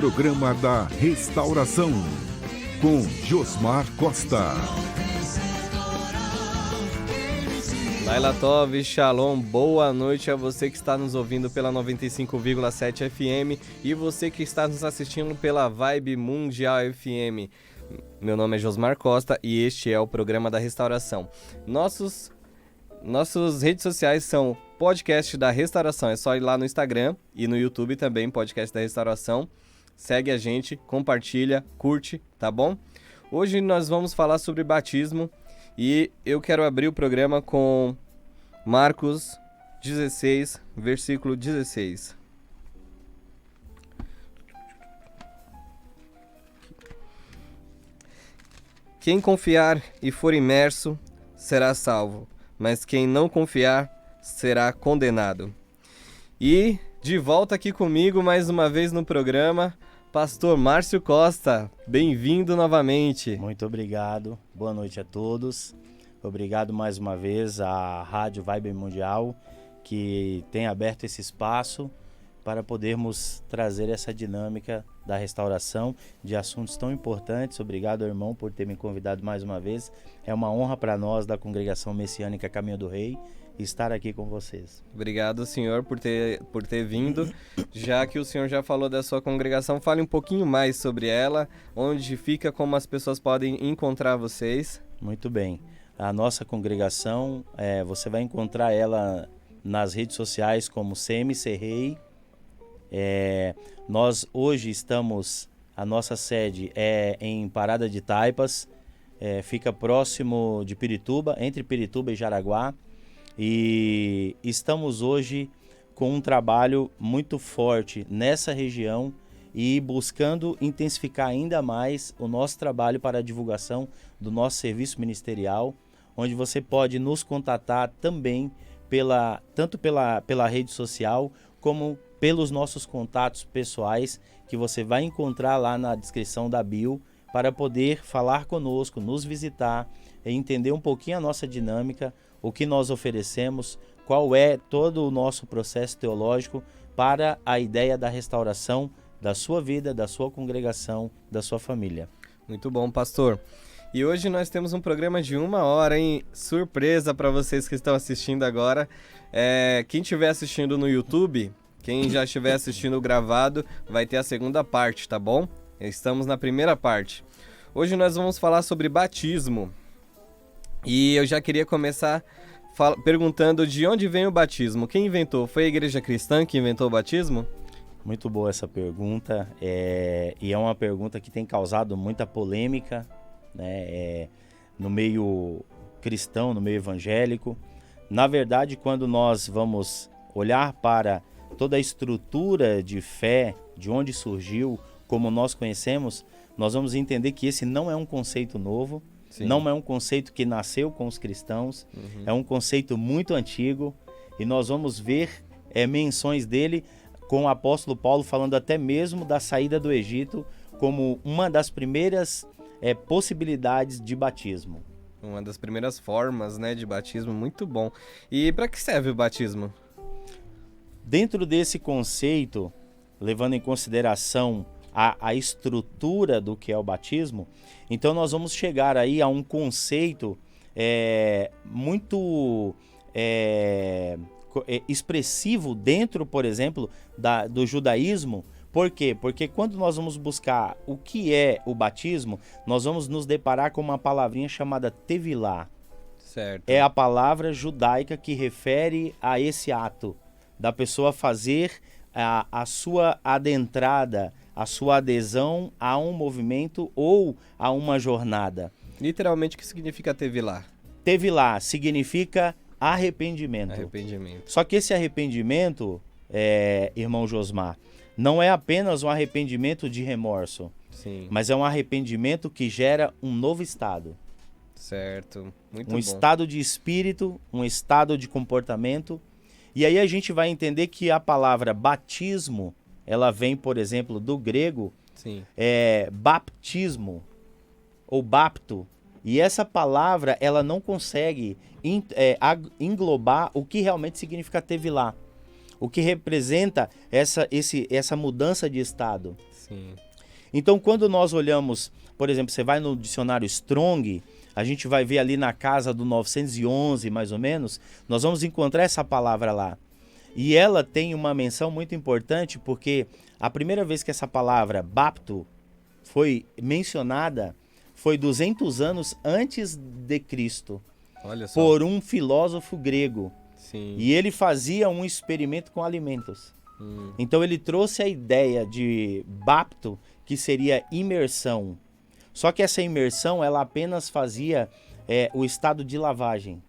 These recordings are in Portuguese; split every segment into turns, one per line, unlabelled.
Programa da Restauração, com Josmar Costa.
Laila Tov, Shalom, boa noite a você que está nos ouvindo pela 95,7 FM e você que está nos assistindo pela Vibe Mundial FM. Meu nome é Josmar Costa e este é o Programa da Restauração. Nossas redes sociais são Podcast da Restauração, é só ir lá no Instagram e no YouTube também, Podcast da Restauração. Segue a gente, compartilha, curte, tá bom? Hoje nós vamos falar sobre batismo e eu quero abrir o programa com Marcos 16, versículo 16. Quem confiar e for imerso será salvo, mas quem não confiar será condenado. E de volta aqui comigo mais uma vez no programa, Pastor Márcio Costa, bem-vindo novamente.
Muito obrigado, boa noite a todos. Obrigado mais uma vez à Rádio Vibe Mundial, que tem aberto esse espaço para podermos trazer essa dinâmica da restauração de assuntos tão importantes. Obrigado, irmão, por ter me convidado mais uma vez. É uma honra para nós da Congregação Messiânica Caminho do Rei estar aqui com vocês.
Obrigado, senhor, por ter vindo. Já que o senhor já falou da sua congregação, fale um pouquinho mais sobre ela, onde fica, como as pessoas podem encontrar vocês.
Muito bem. A nossa congregação, você vai encontrar ela nas redes sociais como CMC Rei. Nós hoje a nossa sede é em Parada de Taipas, fica próximo de Pirituba, entre Pirituba e Jaraguá. E estamos hoje com um trabalho muito forte nessa região e buscando intensificar ainda mais o nosso trabalho para a divulgação do nosso serviço ministerial, onde você pode nos contatar também tanto pela rede social como pelos nossos contatos pessoais, que você vai encontrar lá na descrição da bio, para poder falar conosco, nos visitar e entender um pouquinho a nossa dinâmica, o que nós oferecemos, qual é todo o nosso processo teológico para a ideia da restauração da sua vida, da sua congregação, da sua família.
Muito bom, pastor. E hoje nós temos um programa de 1 hora, hein? Surpresa para vocês que estão assistindo agora. Quem estiver assistindo no YouTube, quem já estiver assistindo gravado, vai ter a segunda parte, tá bom? Estamos na primeira parte. Hoje nós vamos falar sobre batismo. E eu já queria começar perguntando de onde vem o batismo. Quem inventou? Foi a igreja cristã que inventou o batismo?
Muito boa essa pergunta. E é uma pergunta que tem causado muita polêmica, né? No meio cristão, no meio evangélico. Na verdade, quando nós vamos olhar para toda a estrutura de fé, de onde surgiu, como nós conhecemos, nós vamos entender que esse não é um conceito novo. Sim. Não é um conceito que nasceu com os cristãos, É um conceito muito antigo e nós vamos ver menções dele com o apóstolo Paulo falando até mesmo da saída do Egito como uma das primeiras possibilidades de batismo.
Uma das primeiras formas, né, de batismo, muito bom. E para que serve o batismo?
Dentro desse conceito, levando em consideração a estrutura do que é o batismo, então nós vamos chegar aí a um conceito muito expressivo dentro, por exemplo, do judaísmo. Por quê? Porque quando nós vamos buscar o que é o batismo, nós vamos nos deparar com uma palavrinha chamada tevilá.
Certo.
É a palavra judaica que refere a esse ato da pessoa fazer a sua adentrada, a sua adesão a um movimento ou a uma jornada.
Literalmente, o que significa tevilá?
Tevilá significa arrependimento. Só que esse arrependimento, irmão Josmar, não é apenas um arrependimento de remorso.
Sim.
Mas é um arrependimento que gera um novo estado.
Certo, muito
um
bom.
Estado de espírito, um estado de comportamento. E aí a gente vai entender que a palavra batismo, ela vem, por exemplo, do grego,
Sim.
Baptismo ou bapto. E essa palavra, ela não consegue englobar o que realmente significa tevilá. o que representa essa mudança de estado.
Sim.
Então, quando nós olhamos, por exemplo, você vai no dicionário Strong, a gente vai ver ali na casa do 911, mais ou menos, nós vamos encontrar essa palavra lá. E ela tem uma menção muito importante, porque a primeira vez que essa palavra, bapto, foi mencionada, foi 200 anos antes de Cristo,
Olha só.
por um filósofo grego.
Sim.
E ele fazia um experimento com alimentos. Então ele trouxe a ideia de bapto, que seria imersão. Só que essa imersão, ela apenas fazia o estado de lavagem,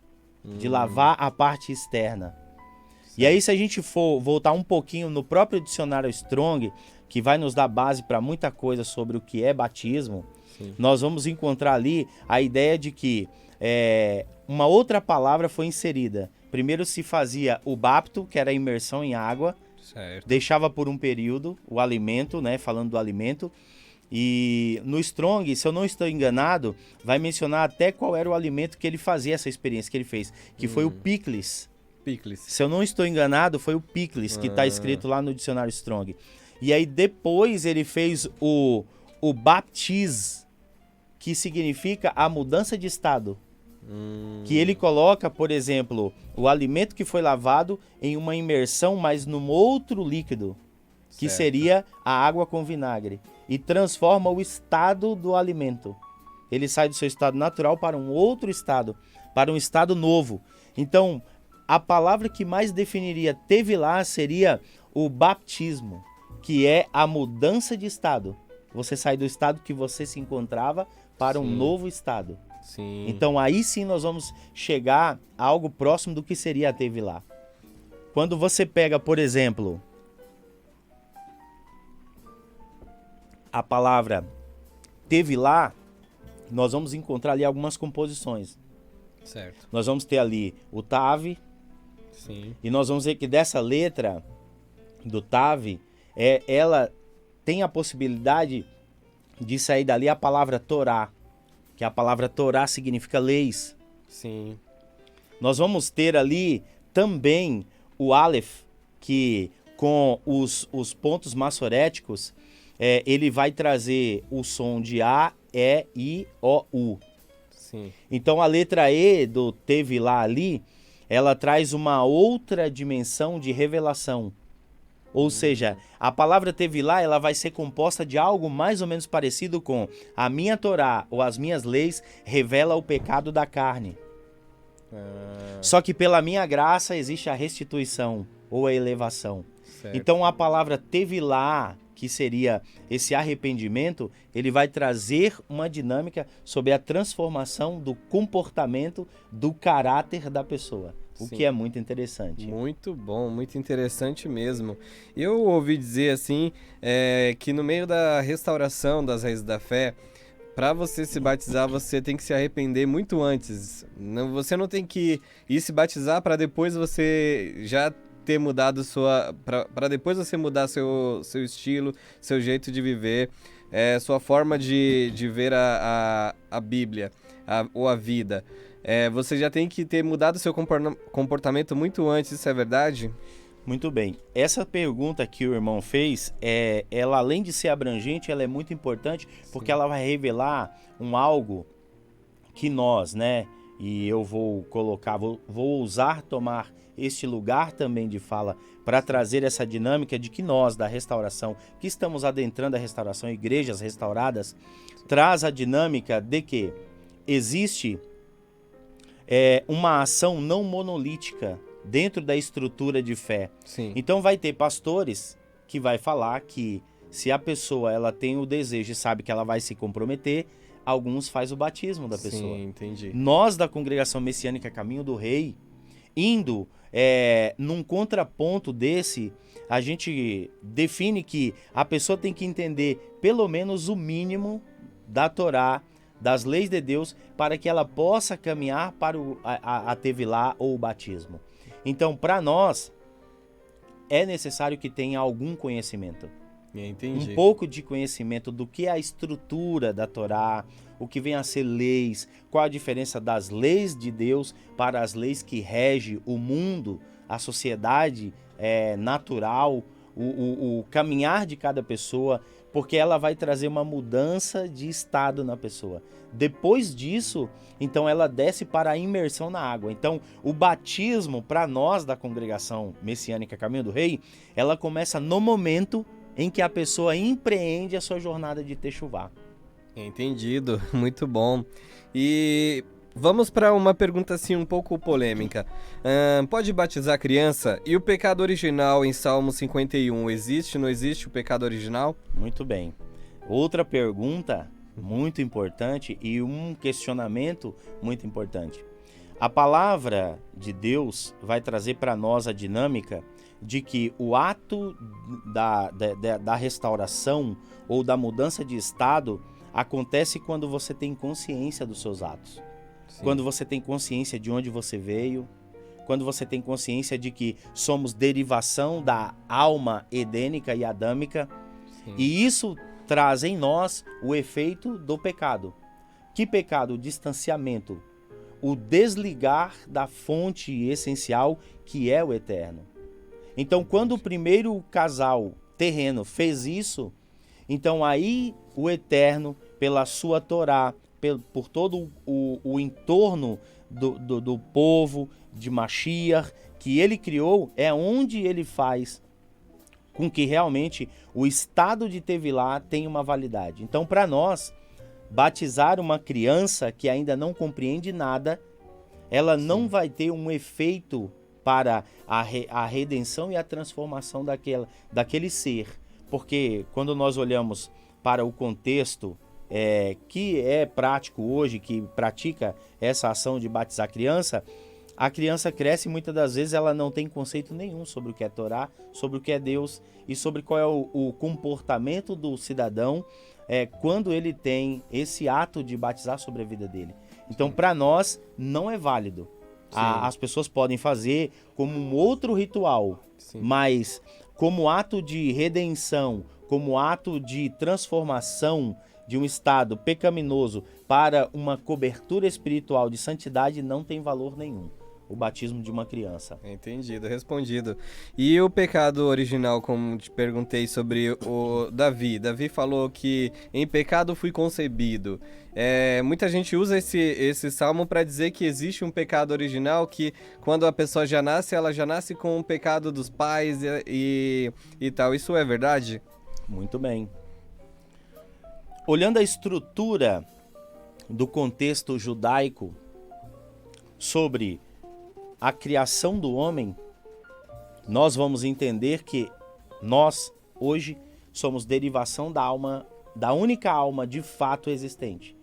de lavar a parte externa. E aí, se a gente for voltar um pouquinho no próprio dicionário Strong, que vai nos dar base para muita coisa sobre o que é batismo,
Sim.
nós vamos encontrar ali a ideia de que uma outra palavra foi inserida. Primeiro se fazia o bapto, que era a imersão em água,
Certo.
deixava por um período o alimento, né, falando do alimento. E no Strong, se eu não estou enganado, vai mencionar até qual era o alimento que ele fazia, essa experiência que ele fez, que foi o picles.
Picles.
Se eu não estou enganado, foi o picles, que está escrito lá no dicionário Strong. E aí depois ele fez o baptiz, que significa a mudança de estado. Que ele coloca, por exemplo, o alimento que foi lavado em uma imersão, mas num outro líquido, que
Certo.
seria a água com vinagre, e transforma o estado do alimento. Ele sai do seu estado natural para um outro estado, para um estado novo. Então, a palavra que mais definiria tevilá seria o baptismo, que é a mudança de estado. Você sai do estado que você se encontrava para um
Sim.
novo estado.
Sim.
Então aí sim nós vamos chegar a algo próximo do que seria a tevilá. Quando você pega, por exemplo, a palavra tevilá, nós vamos encontrar ali algumas composições.
Certo.
Nós vamos ter ali o tave,
Sim.
e nós vamos ver que dessa letra do tave, ela tem a possibilidade de sair dali a palavra Torá, que a palavra Torá significa leis.
Sim.
Nós vamos ter ali também o Aleph, que com os pontos maçoréticos, ele vai trazer o som de A, E, I, O, U.
Sim.
Então a letra E do Tevilá ali, ela traz uma outra dimensão de revelação. Ou seja, a palavra Tevilá, ela vai ser composta de algo mais ou menos parecido com a minha Torá ou as minhas leis revela o pecado da carne. Só que pela minha graça existe a restituição ou a elevação.
Certo.
Então a palavra Tevilá, que seria esse arrependimento, ele vai trazer uma dinâmica sobre a transformação do comportamento, do caráter da pessoa. O
Sim.
que é muito interessante.
Muito bom, muito interessante mesmo. Eu ouvi dizer assim, que no meio da restauração das raízes da fé, para você se batizar, você tem que se arrepender muito antes. Você não tem que ir se batizar para depois você já ter mudado para depois você mudar seu estilo, seu jeito de viver, sua forma de ver a Bíblia ou a vida. Você já tem que ter mudado seu comportamento muito antes, isso é verdade?
Muito bem. Essa pergunta que o irmão fez, ela além de ser abrangente, ela é muito importante, porque ela vai revelar algo que nós, né? E eu vou colocar, vou ousar tomar este lugar também de fala para trazer essa dinâmica de que nós, da restauração, que estamos adentrando a restauração, igrejas restauradas, traz a dinâmica de que existe uma ação não monolítica dentro da estrutura de fé.
Sim.
Então vai ter pastores que vai falar que se a pessoa ela tem o desejo e sabe que ela vai se comprometer, alguns faz o batismo da pessoa.
Sim, entendi.
Nós da Congregação Messiânica Caminho do Rei, indo num contraponto desse, a gente define que a pessoa tem que entender pelo menos o mínimo da Torá, das leis de Deus, para que ela possa caminhar para a tevilá ou o batismo. Então, para nós, é necessário que tenha algum conhecimento.
Entendi.
Um pouco de conhecimento do que é a estrutura da Torá, o que vem a ser leis, qual a diferença das leis de Deus para as leis que regem o mundo, a sociedade natural, o caminhar de cada pessoa, porque ela vai trazer uma mudança de estado na pessoa. Depois disso, então ela desce para a imersão na água. Então, o batismo, para nós da congregação messiânica Caminho do Rei, ela começa no momento em que a pessoa empreende a sua jornada de Techuvá.
Entendido, muito bom. E vamos para uma pergunta assim um pouco polêmica. Pode batizar criança? E o pecado original em Salmo 51, existe, não existe o pecado original?
Muito bem. Outra pergunta muito importante e um questionamento muito importante. A palavra de Deus vai trazer para nós a dinâmica de que o ato da restauração ou da mudança de estado acontece quando você tem consciência dos seus atos. Sim. Quando você tem consciência de onde você veio, quando você tem consciência de que somos derivação da alma edênica e adâmica. Sim. E isso traz em nós o efeito do pecado. Que pecado? O distanciamento, o desligar da fonte essencial que é o eterno. Então, quando o primeiro casal terreno fez isso, então aí o eterno, pela sua Torá, por todo o entorno do povo de Mashiach que ele criou, é onde ele faz com que realmente o estado de Tevilá tenha uma validade. Então, para nós, batizar uma criança que ainda não compreende nada, ela não vai ter um efeito para a redenção e a transformação daquele ser. Porque quando nós olhamos para o contexto que é prático hoje, que pratica essa ação de batizar a criança cresce e muitas das vezes ela não tem conceito nenhum sobre o que é Torá, sobre o que é Deus e sobre qual é o comportamento do cidadão quando ele tem esse ato de batizar sobre a vida dele. Então, para nós, não é válido. As pessoas podem fazer como um outro ritual, sim, mas como ato de redenção, como ato de transformação de um estado pecaminoso para uma cobertura espiritual de santidade, não tem valor nenhum. O batismo de uma criança.
Entendido, respondido. E o pecado original, como te perguntei sobre o Davi. Davi falou que em pecado fui concebido. Muita gente usa esse salmo para dizer que existe um pecado original, que quando a pessoa já nasce, ela já nasce com o pecado dos pais e tal. Isso é verdade?
Muito bem. Olhando a estrutura do contexto judaico sobre a criação do homem, nós vamos entender que nós, hoje, somos derivação da única alma de fato existente,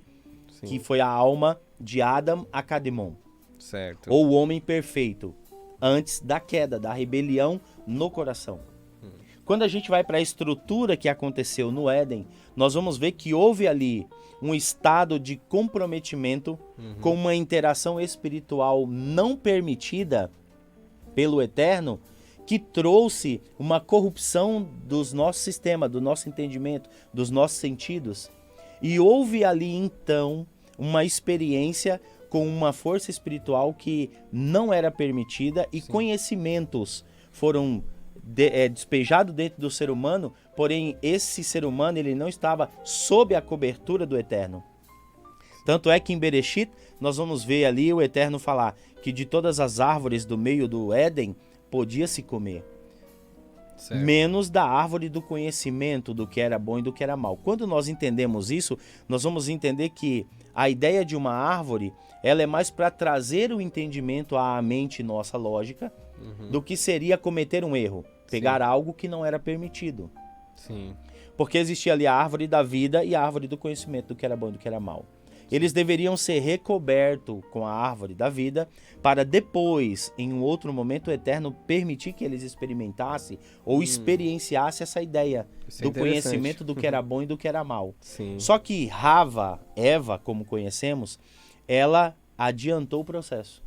sim, que foi a alma de Adam Akademon,
certo,
ou o homem perfeito, antes da queda, da rebelião no coração. Quando a gente vai para a estrutura que aconteceu no Éden, nós vamos ver que houve ali um estado de comprometimento com uma interação espiritual não permitida pelo Eterno, que trouxe uma corrupção dos nossos sistemas, do nosso entendimento, dos nossos sentidos. E houve ali então uma experiência com uma força espiritual que não era permitida e sim, conhecimentos foram despejado dentro do ser humano, porém esse ser humano ele não estava sob a cobertura do Eterno. Tanto é que em Bereshit nós vamos ver ali o Eterno falar que de todas as árvores do meio do Éden podia se comer, certo, menos da árvore do conhecimento do que era bom e do que era mal. Quando nós entendemos isso, nós vamos entender que a ideia de uma árvore ela é mais para trazer o entendimento à mente nossa lógica do que seria cometer um erro. Pegar, sim, algo que não era permitido.
Sim.
Porque existia ali a árvore da vida e a árvore do conhecimento do que era bom e do que era mal. Sim. Eles deveriam ser recobertos com a árvore da vida para depois, em um outro momento, o Eterno permitir que eles experimentassem ou experienciassem essa ideia do conhecimento do que era bom e do que era mal.
Sim.
Só que Eva, como conhecemos, ela adiantou o processo.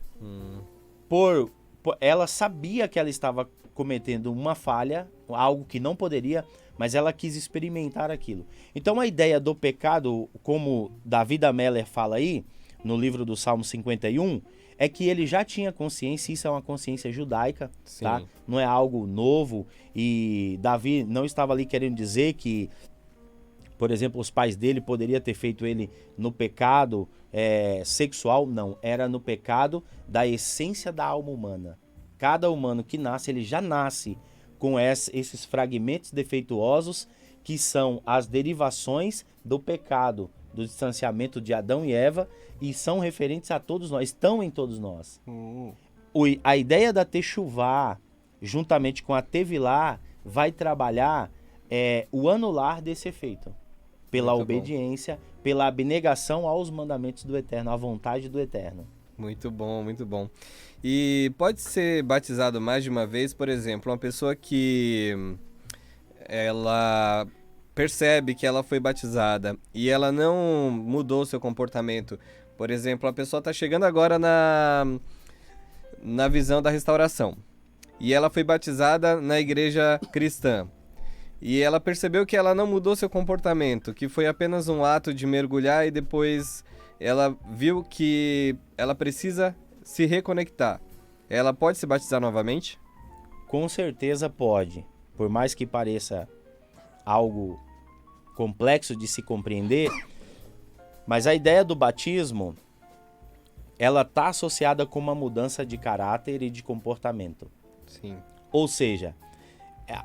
Ela sabia que ela estava cometendo uma falha, algo que não poderia, mas ela quis experimentar aquilo. Então a ideia do pecado, como Davi da Meller fala aí, no livro do Salmo 51, é que ele já tinha consciência, isso é uma consciência judaica,
Sim.
tá? Não é algo novo, e Davi não estava ali querendo dizer que, por exemplo, os pais dele poderiam ter feito ele no pecado sexual, não, era no pecado da essência da alma humana. Cada humano que nasce, ele já nasce com esses fragmentos defeituosos que são as derivações do pecado, do distanciamento de Adão e Eva, e são referentes a todos nós, estão em todos nós. A ideia da Techuvá, juntamente com a Tevilá, vai trabalhar o anular desse efeito, pela
Muito bom.
obediência, pela abnegação aos mandamentos do Eterno, à vontade do Eterno.
Muito bom, muito bom. E pode ser batizado mais de uma vez, por exemplo, uma pessoa que ela percebe que ela foi batizada e ela não mudou seu comportamento. Por exemplo, a pessoa está chegando agora na visão da restauração e ela foi batizada na igreja cristã. E ela percebeu que ela não mudou seu comportamento, que foi apenas um ato de mergulhar e depois ela viu que ela precisa se reconectar. Ela pode se batizar novamente?
Com certeza pode. Por mais que pareça algo complexo de se compreender, mas a ideia do batismo, ela está associada com uma mudança de caráter e de comportamento.
Sim.
Ou seja,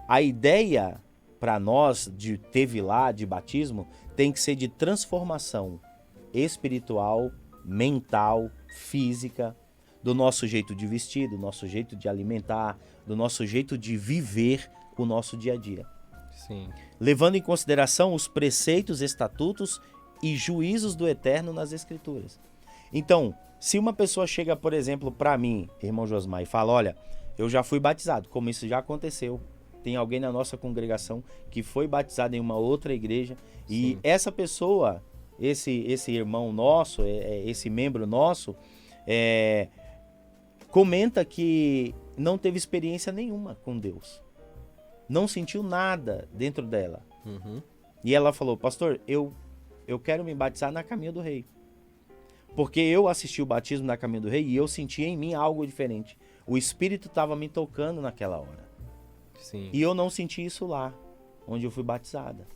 a ideia para nós de tevilá, de batismo, tem que ser de transformação espiritual, mental, física, do nosso jeito de vestir, do nosso jeito de alimentar, do nosso jeito de viver o nosso dia a dia.
Sim.
Levando em consideração os preceitos, estatutos e juízos do Eterno nas Escrituras. Então, se uma pessoa chega, por exemplo, para mim, irmão Josmar, e fala, olha, eu já fui batizado, como isso já aconteceu, tem alguém na nossa congregação que foi batizado em uma outra igreja, e
Sim.
essa pessoa, esse irmão nosso, esse membro nosso, comenta que não teve experiência nenhuma com Deus. Não sentiu nada dentro dela.
Uhum.
E ela falou, pastor, eu quero me batizar na Caminho do Rei. Porque eu assisti o batismo na Caminho do Rei e eu senti em mim algo diferente. O Espírito estava me tocando naquela hora.
Sim.
E eu não senti isso lá, onde eu fui batizada.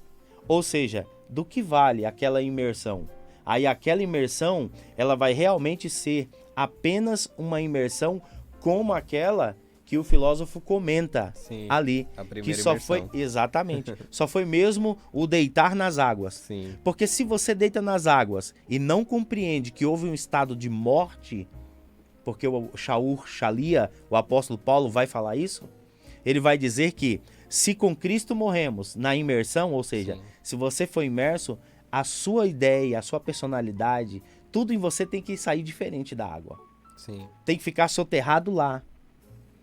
Ou seja, do que vale aquela imersão? Aí aquela imersão, ela vai realmente ser apenas uma imersão como aquela que o filósofo comenta
Sim,
ali.
a primeira
Que só
imersão.
foi, exatamente, só foi mesmo o deitar nas águas.
Sim.
Porque se você deita nas águas e não compreende que houve um estado de morte, porque o Shaur Shalia, o apóstolo Paulo, vai falar isso, ele vai dizer que se com Cristo morremos na imersão, ou seja,
Sim.
se você for imerso, a sua ideia, a sua personalidade, tudo em você tem que sair diferente da água.
Sim.
Tem que ficar soterrado lá.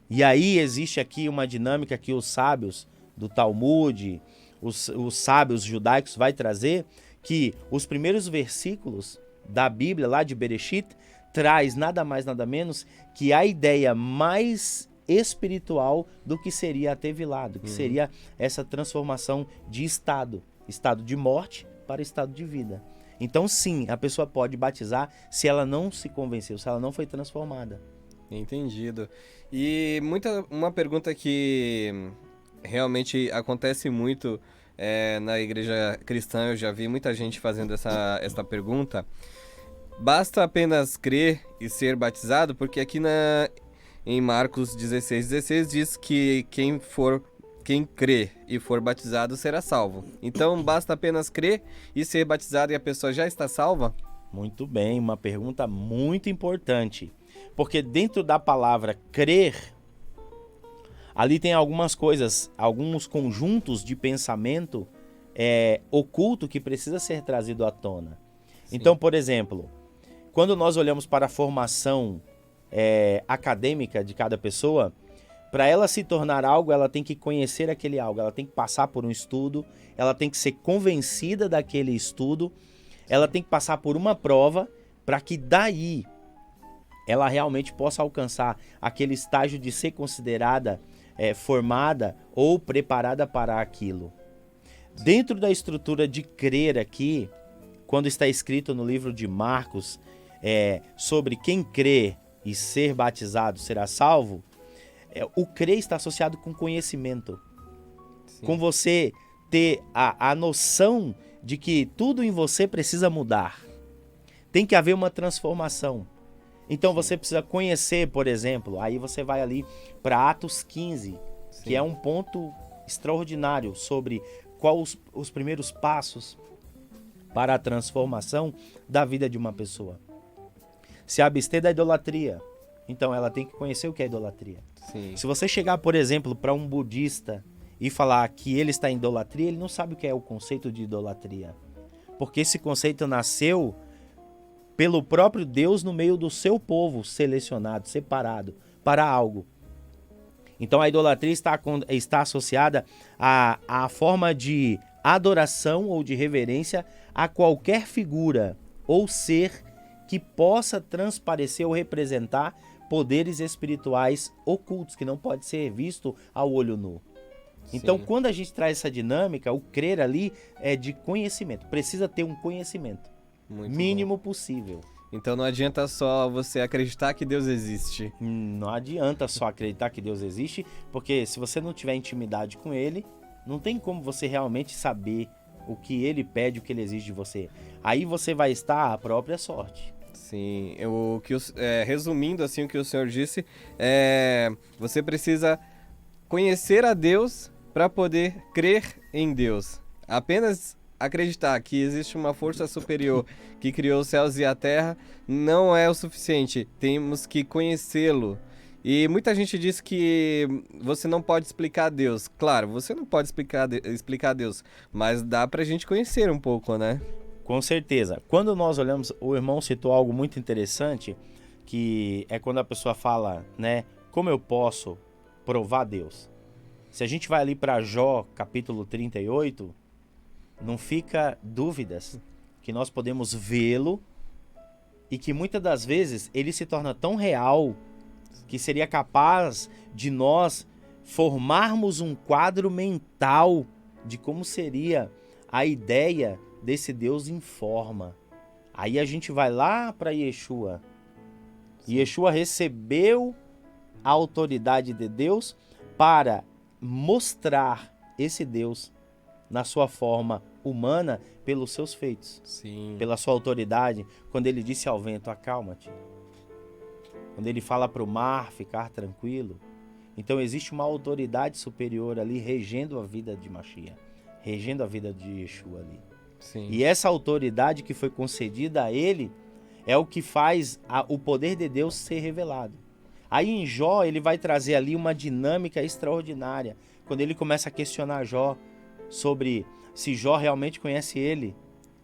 E aí existe aqui uma dinâmica que os sábios do Talmud, os sábios judaicos vai trazer, que os primeiros versículos da Bíblia, lá de Bereshit, traz nada mais nada menos que a ideia mais espiritual do que seria a Tevilá, do que seria essa transformação de estado de morte para estado de vida. Então sim, a pessoa pode batizar se ela não se convenceu, se ela não foi transformada.
Entendido. E uma pergunta que realmente acontece muito na igreja cristã, eu já vi muita gente fazendo essa pergunta. Basta apenas crer e ser batizado? Porque aqui em Marcos 16:16 diz que quem crê e for batizado será salvo. Então basta apenas crer e ser batizado e a pessoa já está salva?
Muito bem, uma pergunta muito importante. Porque dentro da palavra crer, ali tem algumas coisas, alguns conjuntos de pensamento oculto que precisa ser trazido à tona.
Sim.
Então, por exemplo, quando nós olhamos para a formação acadêmica de cada pessoa, para ela se tornar algo, ela tem que conhecer aquele algo, ela tem que passar por um estudo, ela tem que ser convencida daquele estudo, ela tem que passar por uma prova para que daí ela realmente possa alcançar aquele estágio de ser considerada formada ou preparada para aquilo. Dentro da estrutura de crer aqui, quando está escrito no livro de Marcos sobre quem crê e ser batizado será salvo, o crer está associado com conhecimento.
Sim.
Com você ter a noção de que tudo em você precisa mudar. Tem que haver uma transformação. Então você precisa conhecer, por exemplo, aí você vai ali para Atos 15,
Sim.
que é um ponto extraordinário sobre quais os primeiros passos para a transformação da vida de uma pessoa. Se abster da idolatria, então ela tem que conhecer o que é idolatria.
Sim.
Se você chegar, por exemplo, para um budista e falar que ele está em idolatria, ele não sabe o que é o conceito de idolatria. Porque esse conceito nasceu pelo próprio Deus no meio do seu povo selecionado, separado para algo. Então a idolatria está associada à forma de adoração ou de reverência a qualquer figura ou ser que possa transparecer ou representar poderes espirituais ocultos, que não pode ser visto ao olho nu. Então,
Sim.
quando a gente traz essa dinâmica, o crer ali é de conhecimento. Precisa ter um conhecimento
Muito
mínimo
bom.
possível.
Então não adianta só você acreditar que Deus existe.
Não adianta só acreditar que Deus existe, porque se você não tiver intimidade com Ele, não tem como você realmente saber o que Ele pede, o que Ele exige de você. Aí você vai estar à própria sorte.
Sim, resumindo assim o que o senhor disse, você precisa conhecer a Deus para poder crer em Deus. Apenas acreditar que existe uma força superior que criou os céus e a terra não é o suficiente. Temos que conhecê-lo. E muita gente diz que você não pode explicar Deus. Claro, você não pode explicar Deus, mas dá pra gente conhecer um pouco, né?
Com certeza. Quando nós olhamos, o irmão citou algo muito interessante, que é quando a pessoa fala, né, como eu posso provar Deus? Se a gente vai ali para Jó, capítulo 38, não fica dúvidas que nós podemos vê-lo e que muitas das vezes ele se torna tão real que seria capaz de nós formarmos um quadro mental de como seria a ideia desse Deus em forma. Aí a gente vai lá para Yeshua. Yeshua recebeu a autoridade de Deus para mostrar esse Deus na sua forma humana pelos seus feitos.
Sim.
Pela sua autoridade, quando ele disse ao vento, acalma-te. Quando ele fala para o mar ficar tranquilo. Então existe uma autoridade superior ali regendo a vida de Mashiach, regendo a vida de Yeshua ali.
Sim.
E essa autoridade que foi concedida a ele é o que faz o poder de Deus ser revelado. Aí em Jó ele vai trazer ali uma dinâmica extraordinária, quando ele começa a questionar Jó sobre se Jó realmente conhece ele.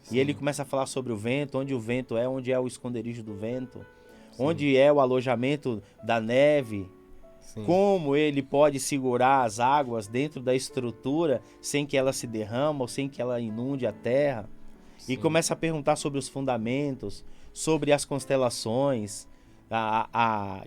Sim.
E ele começa a falar sobre o vento, onde é o esconderijo do vento,
Sim.
onde é o alojamento da neve,
Sim.
como ele pode segurar as águas dentro da estrutura sem que ela se derrame ou sem que ela inunde a terra.
Sim.
E começa a perguntar sobre os fundamentos, sobre as constelações,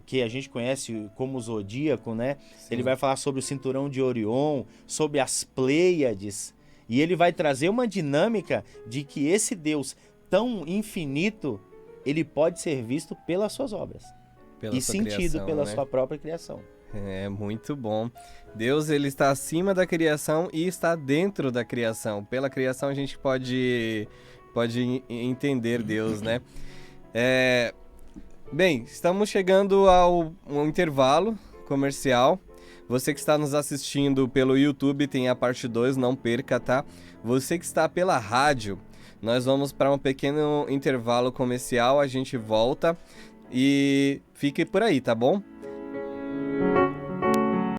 que a gente conhece como o zodíaco, né?
Sim.
Ele vai falar sobre o cinturão de Orion, sobre as Pleiades, e ele vai trazer uma dinâmica de que esse Deus tão infinito, ele pode ser visto pelas suas obras
Pela
e
sua
sentido
criação,
pela
né?
sua própria criação.
É muito bom. Deus, ele está acima da criação e está dentro da criação. Pela criação a gente pode entender Deus, né? Bem, estamos chegando ao um intervalo comercial. Você que está nos assistindo pelo YouTube tem a parte 2, não perca, tá? Você que está pela rádio, nós vamos para um pequeno intervalo comercial, a gente volta e fique por aí, tá bom?